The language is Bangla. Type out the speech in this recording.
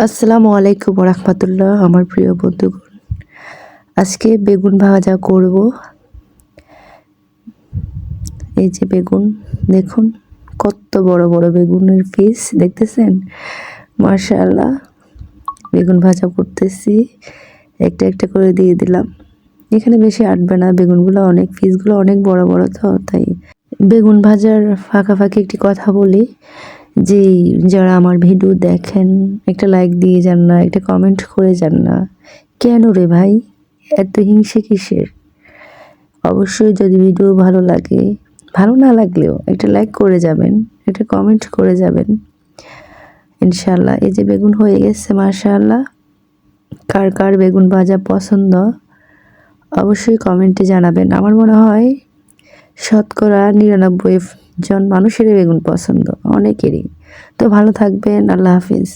আসসালামু আলাইকুম রাহমাতুল্লাহ। আমার প্রিয় বন্ধুগণ, আজকে বেগুন ভাজা করব। এই যে বেগুন, দেখুন কত বড় বড় বেগুনের পিস, দেখতেছেন? মাশাআল্লাহ। বেগুন ভাজা করতেছি, একটা একটা করে দিয়ে দিলাম। এখানে বেশি আটবে না, বেগুনগুলো অনেক, পিসগুলো অনেক বড় বড়, তো তাই। বেগুন ভাজার ফাঁকাফাঁকি একটি কথা বলি, যে যারা আমার ভিডিও দেখেন একটা লাইক দিয়ে যান না, একটা কমেন্ট করে যান না, কেন রে ভাই, এত হিংসে কিসের? অবশ্যই যদি ভিডিও ভালো লাগে, ভালো না লাগলেও একটা লাইক করে যাবেন, একটা কমেন্ট করে যাবেন ইনশাল্লাহ। এই যে বেগুন হয়ে গেছে মাশাআল্লাহ। কার কার বেগুন ভাজা পছন্দ অবশ্যই কমেন্টে জানাবেন। আমার মনে হয় শতকরা ৯৯ জন মানুষেরই বেগুন পছন্দ, অনেকেরই। তো ভালো থাকবেন, আল্লাহ হাফিজ।